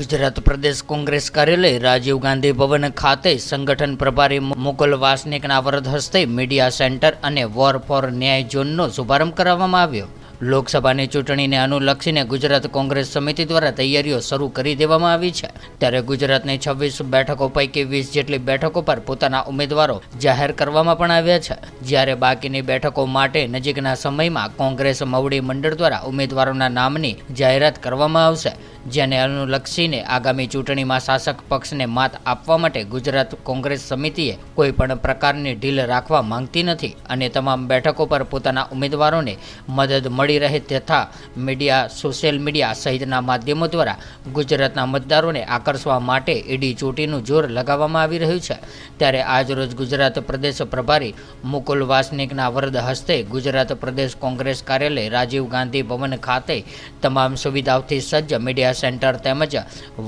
ગુજરાત પ્રદેશ કોંગ્રેસ કાર્યાલય રાજીવ ગાંધી ભવન ખાતે સંગઠન પ્રભારી મુકુલ વાસનિકના વરદ હસ્તે મીડિયા સેન્ટર અને વોર ફોર ન્યાય ઝોનનો શુભારંભ કરવામાં આવ્યો। લોકસભાની ચૂંટણીને અનુલક્ષીને ગુજરાત કોંગ્રેસ સમિતિ દ્વારા તૈયારીઓ શરૂ કરી દેવામાં આવી છે। ત્યારે ગુજરાતની 26 બેઠકો પૈકી 20 જેટલી બેઠકો પર પોતાના ઉમેદવારો જાહેર કરવામાં પણ આવ્યા છે, જ્યારે બાકીની બેઠકો માટે નજીકના સમયમાં કોંગ્રેસ મવડી મંડળ દ્વારા ઉમેદવારોના નામની જાહેરાત કરવામાં આવશે, જેને અનુલક્ષીને આગામી ચૂંટણીમાં શાસક પક્ષને માત આપવા માટે ગુજરાત કોંગ્રેસ સમિતિએ કોઈપણ પ્રકારની ઢીલ રાખવા માંગતી નથી અને તમામ બેઠકો પર પોતાના ઉમેદવારોને મદદ મળી રહે તથા મીડિયા, સોશિયલ મીડિયા સહિતના માધ્યમો દ્વારા ગુજરાતના મતદારોને આકર્ષવા માટે એડી ચોટીનું જોર લગાવવામાં આવી રહ્યું છે। ત્યારે આજરોજ ગુજરાત પ્રદેશ પ્રભારી મુકુલ વાસનિકના વરદ હસ્તે ગુજરાત પ્રદેશ કોંગ્રેસ કાર્યાલય રાજીવ ગાંધી ભવન ખાતે તમામ સુવિધાઓથી સજ્જ મીડિયા સેન્ટર તેમજ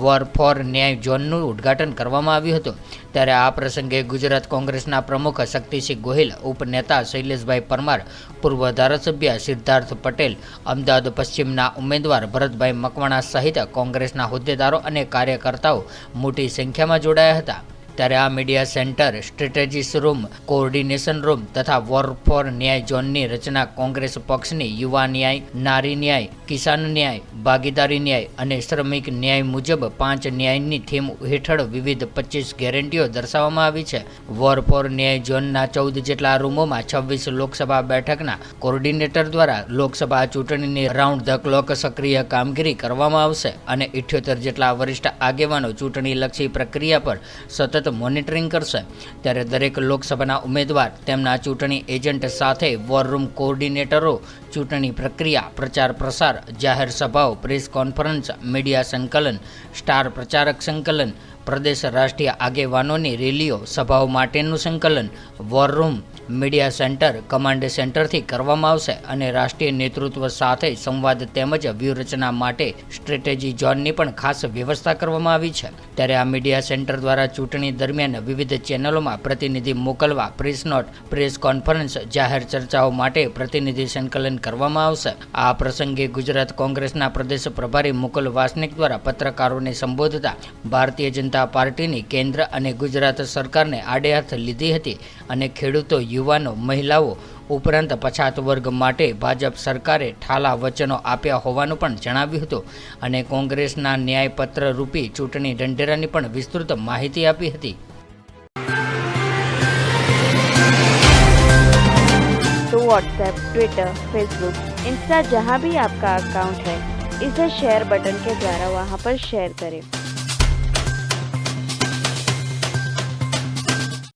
વોર ફોર ન્યાય ઝોનનું ઉદ્ઘાટન કરવામાં આવ્યું હતું। ત્યારે આ પ્રસંગે ગુજરાત કોંગ્રેસના પ્રમુખ શક્તિસિંહ ગોહિલ, ઉપનેતા શૈલેષભાઈ પરમાર, પૂર્વ ધારાસભ્ય સિદ્ધાર્થ પટેલ, અમદાવાદ પશ્ચિમના ઉમેદવાર ભરતભાઈ મકવાણા સહિત કોંગ્રેસના હોદ્દેદારો અને કાર્યકર્તાઓ મોટી સંખ્યામાં જોડાયા હતા। ત્યારે આ media centre, strategies room, coordination room તથા વોર ફોર ન્યાય ઝોનની રચના કોંગ્રેસ પક્ષની યુવા ન્યાય, નારી ન્યાય, કિસાન ન્યાય, ભાગીદારી ન્યાય અને શ્રમિક ન્યાય મુજબ 5 ન્યાયની થીમ હેઠળ વિવિધ 25 ગેરંટીઓ દર્શાવવામાં આવી છે। વોર ફોર ન્યાય ઝોનના 14 જેટલા રૂમોમાં 26 લોકસભા બેઠકના કોઓર્ડિનેટર દ્વારા લોકસભા ચૂંટણીની રાઉન્ડ ધ ક્લોક સક્રિય કામગીરી કરવામાં આવશે અને 78 જેટલા વરિષ્ઠ આગેવાનો ચૂંટણીલક્ષી પ્રક્રિયા પર સતત મોનિટરિંગ કરશે। ત્યારે દરેક લોકસભાના ઉમેદવાર તેમના ચૂંટણી એજન્ટ સાથે વોર રૂમ કોઓર્ડિનેટરો ચૂંટણી પ્રક્રિયા, પ્રચાર પ્રસાર, જાહેર સભાઓ, પ્રેસ કોન્ફરન્સ, મીડિયા સંકલન, સ્ટાર પ્રચારક સંકલન, પ્રદેશ રાષ્ટ્રીય આગેવાનોની રેલીઓ, સભાઓ માટેનું સંકલન war room, media centre, command સેન્ટરથી કરવામાં આવશે અને રાષ્ટ્રીય નેતૃત્વ સાથે સંવાદ તેમજ વ્યૂહરચના માટે સ્ટ્રેટેજી ઝોનની પણ ખાસ વ્યવસ્થા કરવામાં આવી છે। ત્યારે આ મીડિયા સેન્ટર દ્વારા ચૂંટણી દરમિયાન વિવિધ ચેનલોમાં પ્રતિનિધિ મોકલવા, પ્રેસ નોટ, પ્રેસ કોન્ફરન્સ, જાહેર ચર્ચાઓ માટે પ્રતિનિધિ સંકલન કરવામાં આવશે। આ પ્રસંગે ગુજરાત કોંગ્રેસના પ્રદેશ પ્રભારી મુકુલ વાસનિક દ્વારા પત્રકારોને સંબોધતા ભારતીય જનતા પાર્ટીની કેન્દ્ર અને ગુજરાત સરકારને આડે હાથ લીધી હતી અને ખેડૂતો, યુવાનો, મહિલાઓ ઉપરાંત પછાત વર્ગ માટે ભાજપ સરકારે ઠાલા વચનો આપ્યા હોવાનું પણ જણાવ્યું હતું અને કોંગ્રેસના ન્યાયપત્ર રૂપી ચૂંટણી ઢંઢેરાની પણ વિસ્તૃત માહિતી આપી હતી। तो व्हाट्सएप, ट्विटर, फेसबुक, इंस्टा जहाँ भी आपका अकाउंट है, इसे शेयर बटन के द्वारा वहाँ पर शेयर करें।